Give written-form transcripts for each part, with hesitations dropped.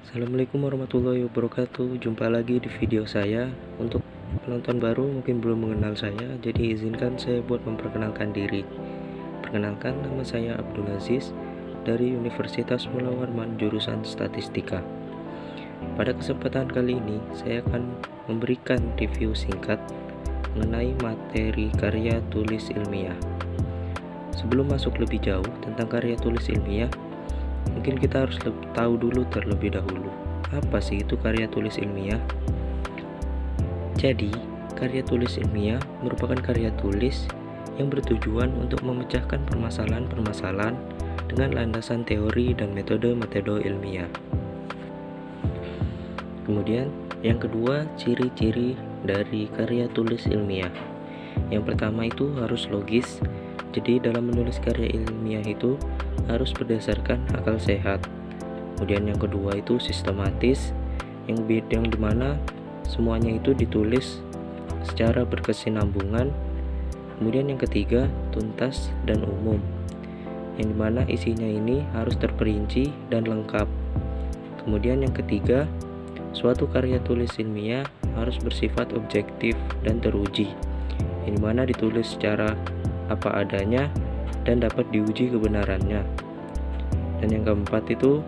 Assalamualaikum warahmatullahi wabarakatuh. Jumpa lagi di video saya. Untuk penonton baru mungkin belum mengenal saya, jadi izinkan saya buat memperkenalkan diri. Perkenalkan, nama saya Abdul Aziz dari Universitas Mula Warman jurusan Statistika. Pada kesempatan kali ini saya akan memberikan review singkat mengenai materi karya tulis ilmiah. Sebelum masuk lebih jauh tentang karya tulis ilmiah, mungkin kita harus tahu dulu terlebih dahulu, apa sih itu karya tulis ilmiah? Jadi, karya tulis ilmiah merupakan karya tulis yang bertujuan untuk memecahkan permasalahan-permasalahan dengan landasan teori dan metode-metode ilmiah. Kemudian, yang kedua, ciri-ciri dari karya tulis ilmiah. Yang pertama itu harus logis. Jadi dalam menulis karya ilmiah itu harus berdasarkan akal sehat. Kemudian yang kedua itu sistematis, yang dimana semuanya itu ditulis secara berkesinambungan. Kemudian yang ketiga tuntas dan umum, yang dimana isinya ini harus terperinci dan lengkap. Kemudian yang ketiga, suatu karya tulis ilmiah harus bersifat objektif dan teruji, yang dimana ditulis secara apa adanya dan dapat diuji kebenarannya. Dan yang keempat itu,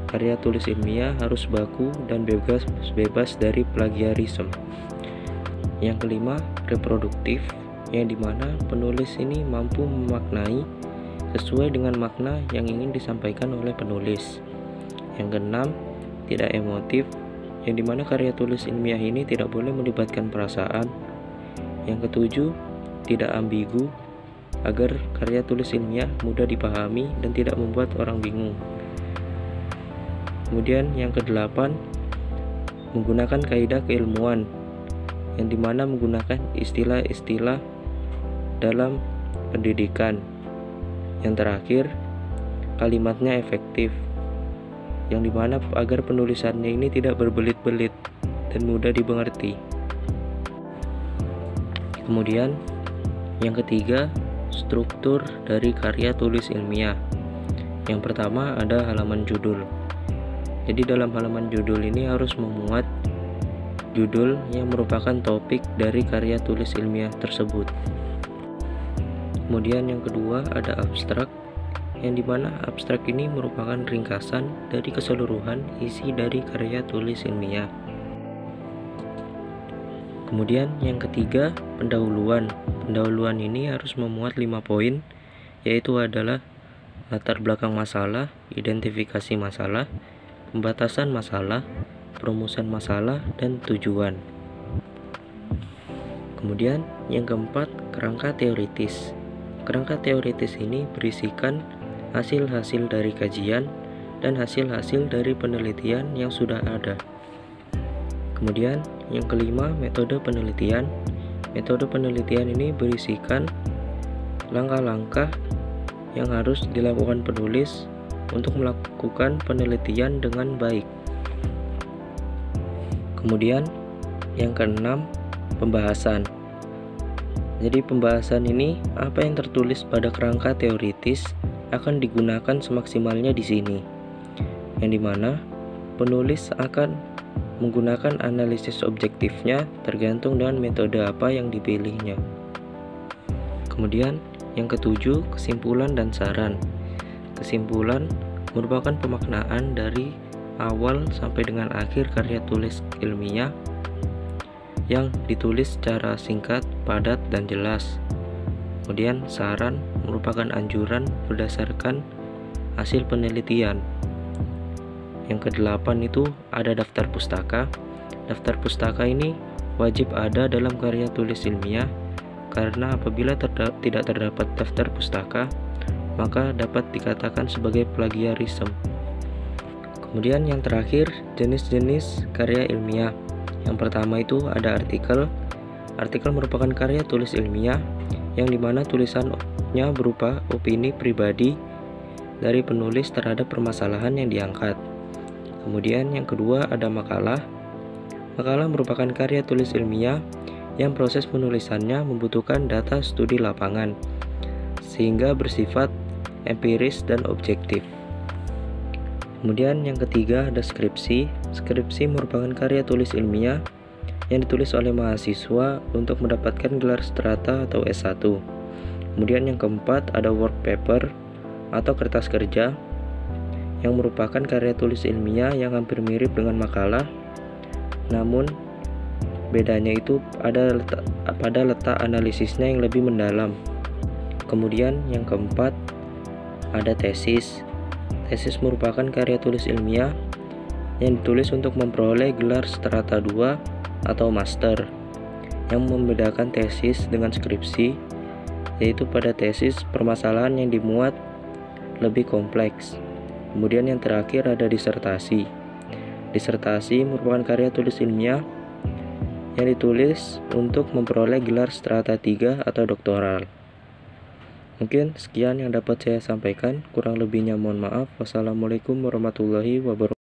karya tulis ilmiah harus baku dan bebas dari plagiarisme. Yang kelima, reproduktif, yang dimana penulis ini mampu memaknai sesuai dengan makna yang ingin disampaikan oleh penulis. Yang keenam, tidak emotif, yang dimana karya tulis ilmiah ini tidak boleh melibatkan perasaan. Yang ketujuh, tidak ambigu, agar karya tulis ilmiah mudah dipahami dan tidak membuat orang bingung. Kemudian yang kedelapan, menggunakan kaidah keilmuan, yang dimana menggunakan istilah-istilah dalam pendidikan. Yang terakhir, kalimatnya efektif, yang dimana agar penulisannya ini tidak berbelit-belit dan mudah dimengerti. Kemudian yang ketiga, struktur dari karya tulis ilmiah. Yang pertama ada halaman judul. Jadi dalam halaman judul ini harus memuat judul yang merupakan topik dari karya tulis ilmiah tersebut. Kemudian yang kedua ada abstrak, yang dimana abstrak ini merupakan ringkasan dari keseluruhan isi dari karya tulis ilmiah. Kemudian yang ketiga, pendahuluan. Pendahuluan ini harus memuat 5 poin, yaitu adalah latar belakang masalah, identifikasi masalah, pembatasan masalah, perumusan masalah, dan tujuan. Kemudian yang keempat, kerangka teoritis. Kerangka teoritis ini berisikan hasil-hasil dari kajian dan hasil-hasil dari penelitian yang sudah ada. Kemudian yang kelima, metode penelitian. Metode penelitian ini berisikan langkah-langkah yang harus dilakukan penulis untuk melakukan penelitian dengan baik. Kemudian yang keenam, pembahasan. Jadi pembahasan ini apa yang tertulis pada kerangka teoritis akan digunakan semaksimalnya di sini, yang dimana penulis akan menggunakan analisis objektifnya tergantung dengan metode apa yang dipilihnya. Kemudian yang ketujuh, kesimpulan dan saran. Kesimpulan merupakan pemaknaan dari awal sampai dengan akhir karya tulis ilmiah yang ditulis secara singkat, padat, dan jelas. Kemudian saran merupakan anjuran berdasarkan hasil penelitian. Yang kedelapan itu ada daftar pustaka. Daftar pustaka ini wajib ada dalam karya tulis ilmiah, karena apabila tidak terdapat daftar pustaka, maka dapat dikatakan sebagai plagiarisme. Kemudian yang terakhir, jenis-jenis karya ilmiah. Yang pertama itu ada artikel. Artikel merupakan karya tulis ilmiah yang dimana tulisannya berupa opini pribadi dari penulis terhadap permasalahan yang diangkat. Kemudian yang kedua ada makalah. Makalah merupakan karya tulis ilmiah yang proses penulisannya membutuhkan data studi lapangan, sehingga bersifat empiris dan objektif. Kemudian yang ketiga ada skripsi. Skripsi merupakan karya tulis ilmiah yang ditulis oleh mahasiswa untuk mendapatkan gelar strata atau S1. Kemudian yang keempat ada work paper atau kertas kerja yang merupakan karya tulis ilmiah yang hampir mirip dengan makalah, namun bedanya itu pada letak analisisnya yang lebih mendalam. Kemudian yang keempat ada tesis. Tesis merupakan karya tulis ilmiah yang ditulis untuk memperoleh gelar strata 2 atau master. Yang membedakan tesis dengan skripsi yaitu pada tesis permasalahan yang dimuat lebih kompleks. Kemudian yang terakhir ada disertasi. Disertasi merupakan karya tulis ilmiah yang ditulis untuk memperoleh gelar strata 3 atau doktoral. Mungkin sekian yang dapat saya sampaikan, kurang lebihnya mohon maaf. Wassalamualaikum warahmatullahi wabarakatuh.